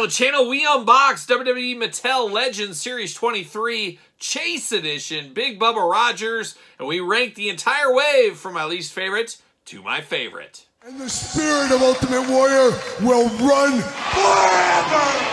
the channel, we unbox WWE Mattel Legends Series 23 Chase Edition, Big Bubba Rogers, and we rank the entire wave from my least favorite to my favorite. And the spirit of Ultimate Warrior will run forever!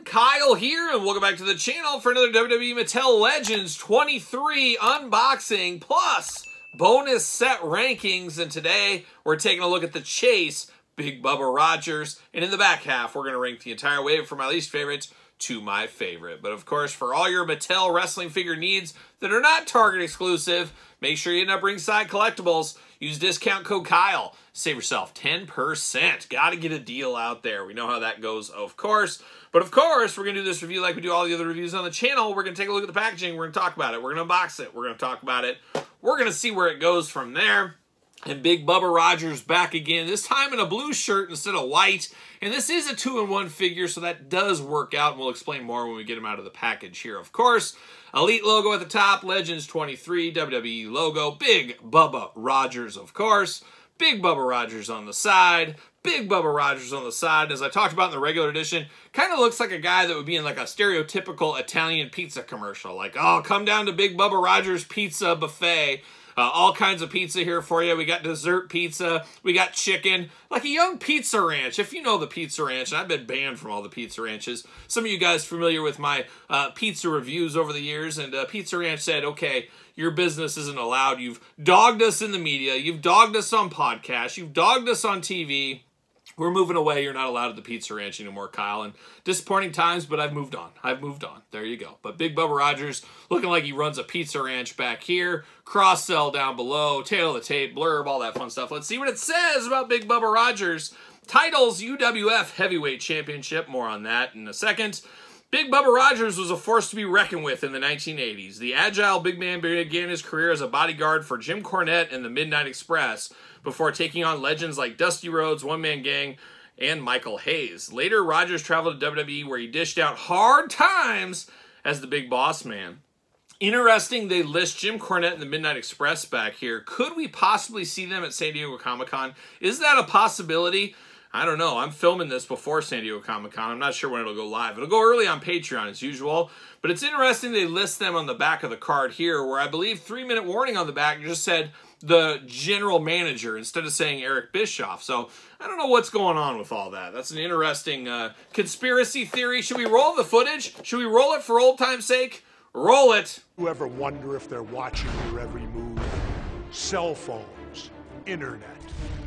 Kyle here, and welcome back to the channel for another WWE Mattel Legends 23 unboxing plus bonus set rankings. And today we're taking a look at the Chase Big Bubba Rogers, and in the back half we're going to rank the entire wave from my least favorite to my favorite. But of course, for all your Mattel wrestling figure needs that are not Target exclusive, make sure you end up Ringside Collectibles. Use discount code Kyle. Save yourself 10%. Got to get a deal out there. We know how that goes, of course. But of course, we're going to do this review like we do all the other reviews on the channel. We're going to take a look at the packaging. We're going to talk about it. We're going to unbox it. We're going to talk about it. We're going to see where it goes from there. And Big Bubba Rogers back again, this time in a blue shirt instead of white. And this is a 2-in-1 figure, so that does work out. And we'll explain more when we get him out of the package here, of course. Elite logo at the top, Legends 23, WWE logo, Big Bubba Rogers, of course. Big Bubba Rogers on the side. Big Bubba Rogers on the side. As I talked about in the regular edition, kind of looks like a guy that would be in like a stereotypical Italian pizza commercial. Like, oh, come down to Big Bubba Rogers Pizza Buffet. All kinds of pizza here for you. We got dessert pizza. We got chicken. Like a young Pizza Ranch. If you know the Pizza Ranch, and I've been banned from all the Pizza Ranches. Some of you guys familiar with my pizza reviews over the years, and Pizza Ranch said, okay, your business isn't allowed. You've dogged us in the media. You've dogged us on podcasts. You've dogged us on TV. We're moving away. You're not allowed at the Pizza Ranch anymore, Kyle. And disappointing times, but I've moved on. I've moved on. There you go. But Big Bubba Rogers looking like he runs a Pizza Ranch back here. Cross-sell down below. Tail of the tape, blurb, all that fun stuff. Let's see what it says about Big Bubba Rogers. Titles, UWF Heavyweight Championship. More on that in a second. Big Bubba Rogers was a force to be reckoned with in the 1980s. The agile big man began his career as a bodyguard for Jim Cornette and the Midnight Express before taking on legends like Dusty Rhodes, One Man Gang, and Michael Hayes. Later, Rogers traveled to WWE where he dished out hard times as the Big Boss Man. Interesting, they list Jim Cornette and the Midnight Express back here. Could we possibly see them at San Diego Comic-Con? Is that a possibility? I don't know. I'm filming this before San Diego Comic-Con. I'm not sure when it'll go live. It'll go early on Patreon as usual. But it's interesting they list them on the back of the card here, where I believe 3-minute warning on the back just said the general manager instead of saying Eric Bischoff. So I don't know what's going on with all that. That's an interesting conspiracy theory. Should we roll the footage? Should we roll it for old time's sake? Roll it. You ever wonder if they're watching your every move? Cell phones, internet,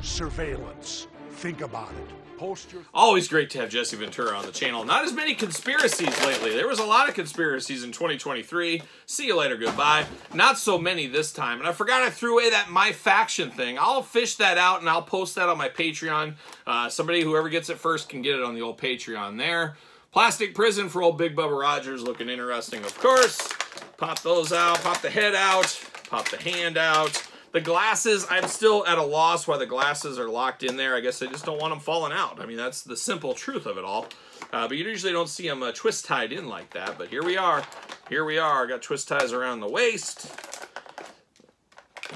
surveillance. Think about it. Post your... Always great to have Jesse Ventura on the channel. Not as many conspiracies lately. There was a lot of conspiracies in 2023. See you later, goodbye. Not so many this time. And I forgot I threw away that My Faction thing. I'll fish that out and I'll post that on my Patreon. Somebody, whoever gets it first, can get it on the old Patreon there. Plastic prison for old Big Bubba Rogers. Looking interesting, of course. Pop those out. Pop the head out. Pop the hand out. The glasses, I'm still at a loss why the glasses are locked in there. I guess I just don't want them falling out. I mean, that's the simple truth of it all. But you usually don't see them twist tied in like that. But here we are. Here we are. Got twist ties around the waist.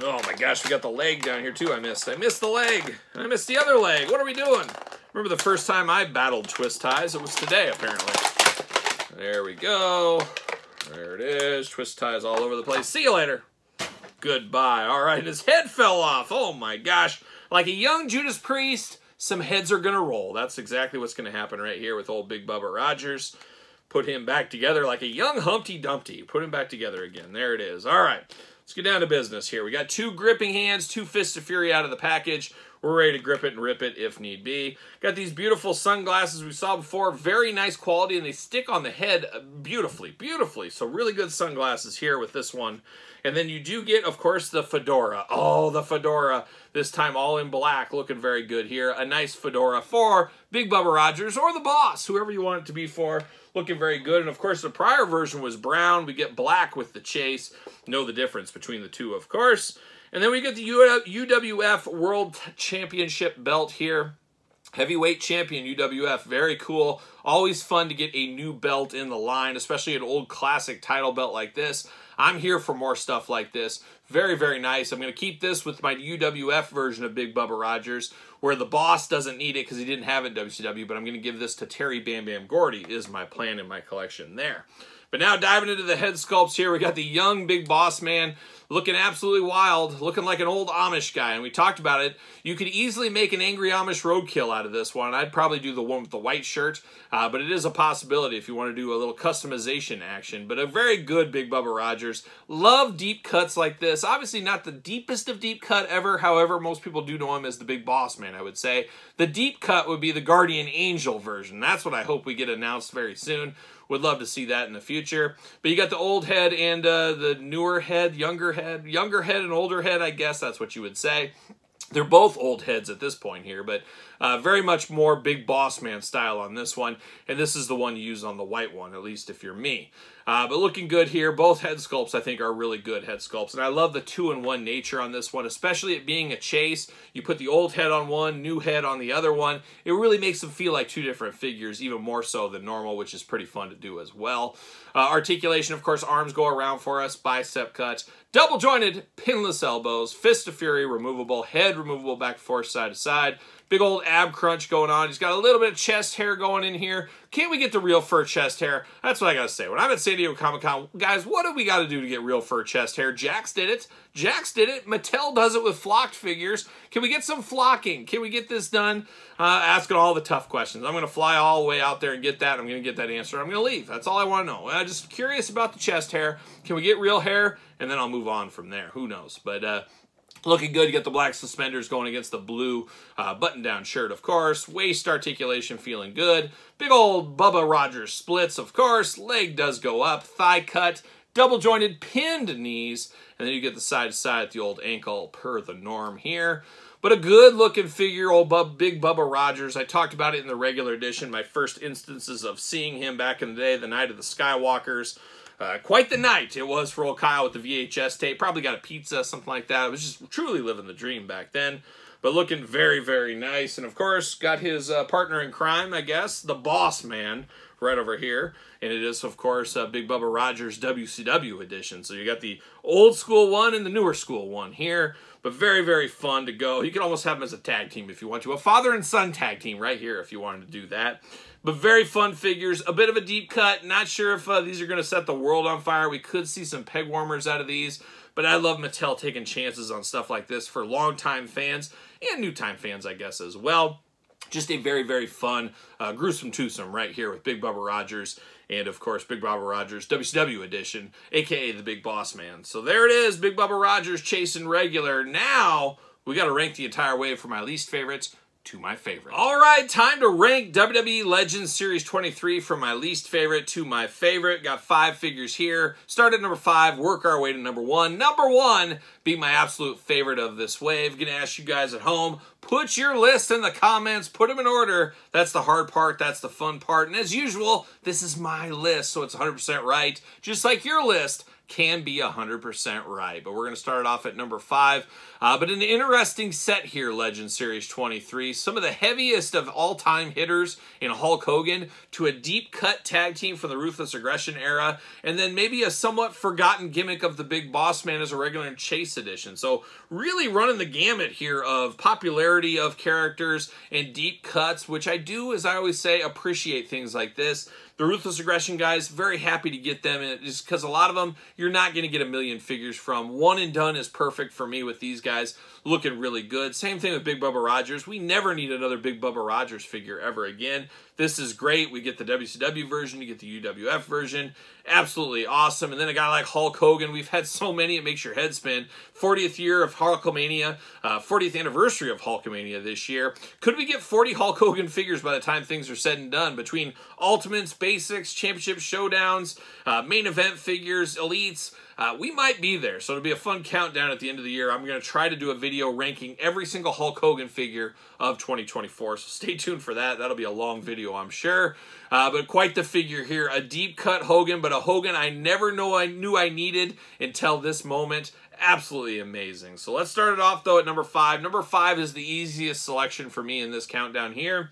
Oh my gosh, we got the leg down here too. I missed the leg. And I missed the other leg. What are we doing? Remember the first time I battled twist ties? It was today, apparently. There we go. There it is. Twist ties all over the place. See you later. Goodbye. All right, his head fell off. Oh my gosh. Like a young Judas Priest, some heads are going to roll. That's exactly what's going to happen right here with old Big Bubba Rogers. Put him back together like a young Humpty Dumpty. Put him back together again. There it is. All right, let's get down to business here. We got 2 gripping hands, 2 fists of fury out of the package. we're ready to grip it and rip it if need be. Got these beautiful sunglasses we saw before. Very nice quality, and they stick on the head beautifully, beautifully. So really good sunglasses here with this one. And then you do get, of course, the fedora. Oh, the fedora. This time all in black, looking very good here. A nice fedora for Big Bubba Rogers or the boss, whoever you want it to be for. Looking very good. And, of course, the prior version was brown. We get black with the chase. Know the difference between the two, of course. And then we get the UWF World Championship belt here. Heavyweight champion UWF, very cool. Always fun to get a new belt in the line, especially an old classic title belt like this. I'm here for more stuff like this. Very, very nice. I'm going to keep this with my UWF version of Big Bubba Rogers, where the boss doesn't need it because he didn't have it in WCW, but I'm going to give this to Terry Bam Bam Gordy is my plan in my collection there. But now diving into the head sculpts here, we got the young Big Boss Man looking absolutely wild, looking like an old Amish guy. And we talked about it. You could easily make an angry Amish roadkill out of this one. I'd probably do the one with the white shirt, but it is a possibility if you want to do a little customization action. But a very good Big Bubba Rogers. Love deep cuts like this. Obviously not the deepest of deep cut ever. However, most people do know him as the Big Boss Man, I would say. The deep cut would be the Guardian Angel version. That's what I hope we get announced very soon. Would love to see that in the future. But you got the old head and the newer head, younger head and older head, I guess that's what you would say. They're both old heads at this point here, but very much more Big Boss Man style on this one. And this is the one you use on the white one, at least if you're me. But looking good here. Both head sculpts, I think, are really good head sculpts. And I love the two-in-one nature on this one, especially it being a chase. You put the old head on one, new head on the other one. It really makes them feel like two different figures, even more so than normal, which is pretty fun to do as well. Articulation, of course, arms go around for us, bicep cuts, double-jointed, pinless elbows, fist of fury removable, head removable back and forth, side to side. Big old ab crunch going on. He's got a little bit of chest hair going in here. Can't we get the real fur chest hair? That's what I gotta say. When I'm at San Diego Comic-Con, guys, what do we gotta do to get real fur chest hair? Jakks did it. Jakks did it. Mattel does it with flocked figures. Can we get some flocking? Can we get this done? Asking all the tough questions. I'm gonna fly all the way out there and get that. I'm gonna get that answer. I'm gonna leave. That's all I want to know. I'm just curious about the chest hair. Can we get real hair? And then I'll move on from there. Who knows? But looking good. You got the black suspenders going against the blue button-down shirt, of course. Waist articulation feeling good. Big old Bubba Rogers splits, of course. Leg does go up. Thigh cut. Double-jointed pinned knees. And then you get the side-to-side at the old ankle per the norm here. But a good-looking figure, old Big Bubba Rogers. I talked about it in the regular edition. My first instances of seeing him back in the day, the night of the Skywalkers. Quite the night it was for old Kyle with the VHS tape. Probably got a pizza, something like that. It was just truly living the dream back then. But looking very, very nice. And, of course, got his partner in crime, I guess, the Boss Man, right over here. And it is, of course, Big Bubba Rogers WCW edition. So you got the old school one and the newer school one here. But very, very fun to go. You can almost have them as a tag team if you want to. A father and son tag team right here if you wanted to do that. But very fun figures. A bit of a deep cut. Not sure if these are going to set the world on fire. We could see some peg warmers out of these. But I love Mattel taking chances on stuff like this for longtime fans and new-time fans, I guess, as well. Just a very, very fun, gruesome twosome right here with Big Bubba Rogers and, of course, Big Bubba Rogers WCW edition, a.k.a. the Big Boss Man. So there it is, Big Bubba Rogers chasing regular. Now, we got to rank the entire wave from my least favorites to my favorite. All right, time to rank WWE Legends Series 23 from my least favorite to my favorite. Got 5 figures here. Start at number 5, work our way to number 1. Number 1 being my absolute favorite of this wave. Gonna ask you guys at home, put your list in the comments, put them in order. That's the hard part, that's the fun part. And as usual, this is my list, so it's 100% right. Just like your list can be 100% right. But we're going to start it off at number 5. But an interesting set here, Legend Series 23. Some of the heaviest of all-time hitters in Hulk Hogan to a deep-cut tag team from the Ruthless Aggression era. And then maybe a somewhat forgotten gimmick of the Big Boss Man as a regular in Chase edition. So really running the gamut here of popularity of characters and deep cuts, which I do, as I always say, appreciate things like this. The Ruthless Aggression guys, very happy to get them, and just because a lot of them you're not going to get a million figures from. One and done is perfect for me with these guys, looking really good. Same thing with Big Bubba Rogers. We never need another Big Bubba Rogers figure ever again. This is great. We get the WCW version, you get the UWF version. Absolutely awesome. And then a guy like Hulk Hogan, we've had so many, it makes your head spin. 40th year of Hulkamania, 40th anniversary of Hulkamania this year. Could we get 40 Hulk Hogan figures by the time things are said and done? Between Ultimates, Basics, Championship Showdowns, main event figures, Elites, we might be there. So it'll be a fun countdown at the end of the year. I'm going to try to do a video ranking every single Hulk Hogan figure of 2024. So stay tuned for that. That'll be a long video, I'm sure. But quite the figure here. A deep cut Hogan, but a Hogan I never knew I needed until this moment. Absolutely amazing. So let's start it off, though, at number 5. Number 5 is the easiest selection for me in this countdown here.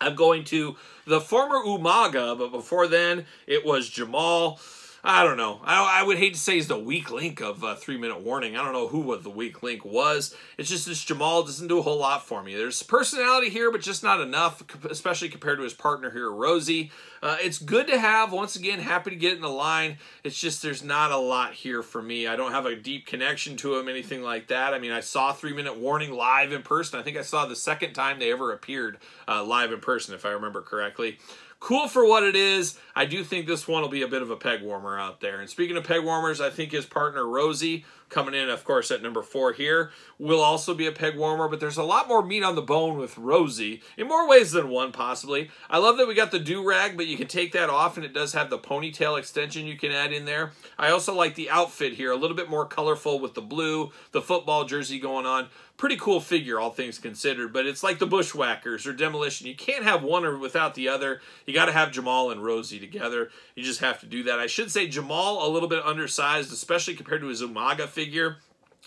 I'm going to the former Umaga, but before then, it was Jamal. I don't know. I would hate to say he's the weak link of 3-Minute Warning. I don't know who the weak link was. It's just this Jamal doesn't do a whole lot for me. There's personality here, but just not enough, especially compared to his partner here, Rosie. It's good to have. Once again, happy to get in the line. It's just there's not a lot here for me. I don't have a deep connection to him, anything like that. I mean, I saw 3-Minute Warning live in person. I think I saw the second time they ever appeared live in person, if I remember correctly. Cool for what it is. I do think this one will be a bit of a peg warmer out there. And speaking of peg warmers, I think his partner Rosie, coming in, of course, at number 4 here, will also be a peg warmer, but there's a lot more meat on the bone with Rosie, in more ways than one, possibly. I love that we got the do-rag, but you can take that off, and it does have the ponytail extension you can add in there. I also like the outfit here, a little bit more colorful with the blue, the football jersey going on. Pretty cool figure, all things considered, but it's like the Bushwhackers or Demolition. You can't have one or without the other. You got to have Jamal and Rosie together. You just have to do that. I should say Jamal a little bit undersized, especially compared to his Umaga figure.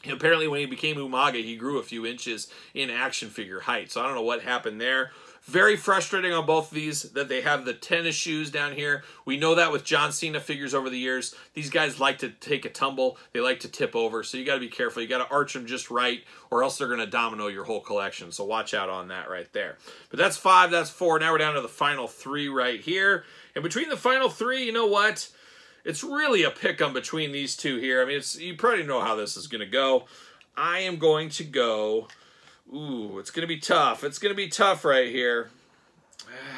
Apparently, when he became Umaga, he grew a few inches in action figure height, so I don't know what happened there. Very frustrating on both of these that they have the tennis shoes down here. We know that with John Cena figures over the years. These guys like to take a tumble. They like to tip over, so you got to be careful. You got to arch them just right, or else they're going to domino your whole collection. So watch out on that right there. But that's 5, that's 4. Now we're down to the final 3 right here. And between the final 3, you know what? It's really a pick-em between these two here. I mean, you probably know how this is going to go. I am going to go... Ooh, it's going to be tough. It's going to be tough right here.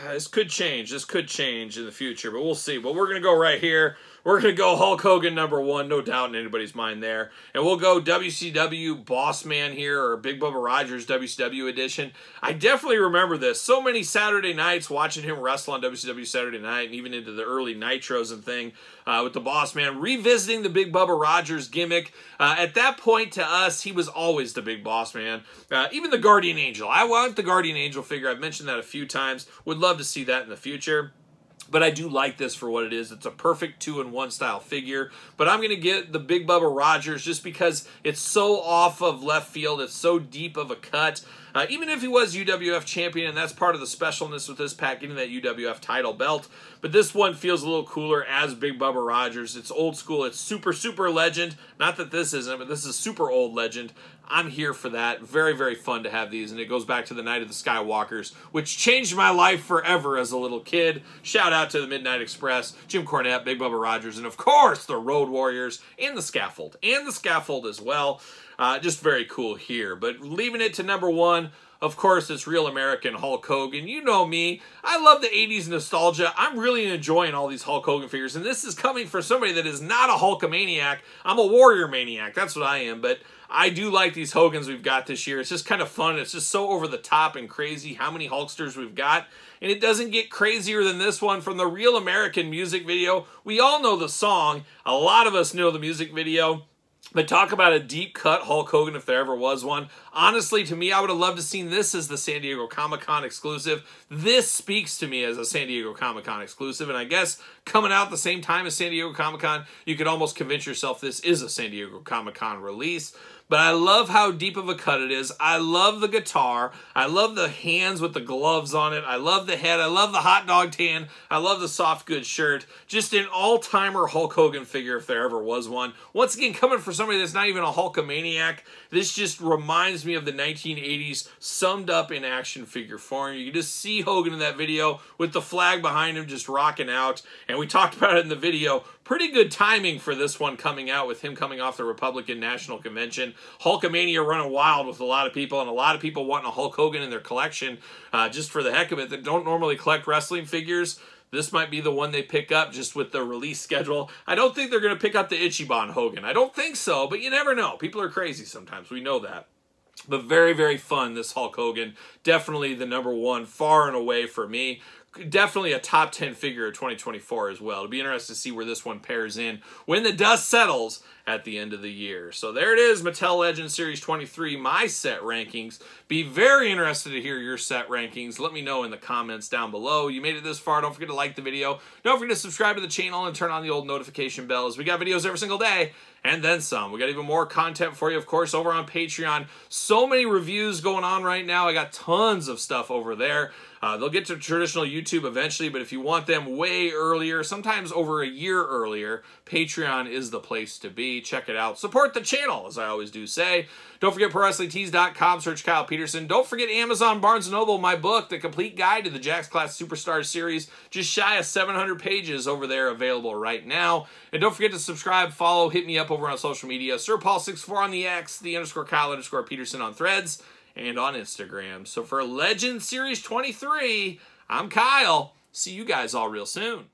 This could change. This could change in the future, but we'll see. But we're going to go right here. We're going to go Hulk Hogan number 1, no doubt in anybody's mind there. And we'll go WCW Boss Man here, or Big Bubba Rogers WCW edition. I definitely remember this. So many Saturday nights watching him wrestle on WCW Saturday Night, and even into the early Nitros and thing with the Boss Man, revisiting the Big Bubba Rogers gimmick. At that point, to us, he was always the Big Boss Man. Even the Guardian Angel. I want the Guardian Angel figure. I've mentioned that a few times. Would love to see that in the future. But I do like this for what it is. It's a perfect 2-in-1 style figure. But I'm going to get the Big Bubba Rogers just because it's so off of left field. It's so deep of a cut. Even if he was UWF champion, and that's part of the specialness with this pack, getting that UWF title belt. But this one feels a little cooler as Big Bubba Rogers. It's old school. It's super, super legend. Not that this isn't, but this is super old legend. I'm here for that. Very, very fun to have these, and it goes back to the Night of the Skywalkers, which changed my life forever as a little kid. Shout out to the Midnight Express, Jim Cornette, Big Bubba Rogers, and of course the Road Warriors, and the Scaffold as well. Just very cool here. But leaving it to number 1, of course, it's Real American Hulk Hogan. You know me. I love the 80s nostalgia. I'm really enjoying all these Hulk Hogan figures, and this is coming from somebody that is not a Hulkamaniac. I'm a Warrior Maniac. That's what I am, but I do like these Hogans we've got this year. It's just kind of fun. It's just so over the top and crazy how many Hulksters we've got. And it doesn't get crazier than this one from the Real American music video. We all know the song. A lot of us know the music video. But talk about a deep cut Hulk Hogan if there ever was one. Honestly, to me, I would have loved to have seen this as the San Diego Comic-Con exclusive. This speaks to me as a San Diego Comic-Con exclusive. And I guess coming out the same time as San Diego Comic-Con, you could almost convince yourself this is a San Diego Comic-Con release. but I love how deep of a cut it is. I love the guitar. I love the hands with the gloves on it. I love the head. I love the hot dog tan. I love the soft goods shirt. Just an all-timer Hulk Hogan figure if there ever was one. Once again, coming for somebody that's not even a Hulkamaniac, this just reminds me of the 1980s summed up in action figure form. You can just see Hogan in that video with the flag behind him just rocking out. And we talked about it in the video. Pretty good timing for this one coming out with him coming off the Republican National Convention. Hulkamania running wild with a lot of people, and a lot of people wanting a Hulk Hogan in their collection just for the heck of it that don't normally collect wrestling figures. This might be the one they pick up just with the release schedule. I don't think they're going to pick up the Ichiban Hogan. I don't think so, but you never know. People are crazy sometimes. We know that. But very, very fun, this Hulk Hogan. Definitely the #1 far and away for me. Definitely a top 10 figure of 2024 as well. It'll be interesting to see where this one pairs in when the dust settles at the end of the year. So there it is, Mattel Legends Series 23, my set rankings. Be very interested to hear your set rankings. Let me know in the comments down below. You made it this far. Don't forget to like the video. Don't forget to subscribe to the channel and turn on the old notification bells. We got videos every single day and then some. We got even more content for you, of course, over on Patreon. So many reviews going on right now. I got tons of stuff over there. They'll get to traditional YouTube eventually, but if you want them way earlier, sometimes over a year earlier, Patreon is the place to be. Check it out. Support the channel, as I always do say. Don't forget ProWrestlingTees.com. Search Kyle Peterson. Don't forget Amazon, Barnes & Noble, my book, The Complete Guide to the Jakks Class Superstar Series. Just shy of 700 pages over there available right now. And don't forget to subscribe, follow, hit me up over on social media. SirPaul64 on the X, the _Kyle_Peterson on Threads, and on Instagram. So for Legends Series 23, I'm Kyle. See you guys all real soon.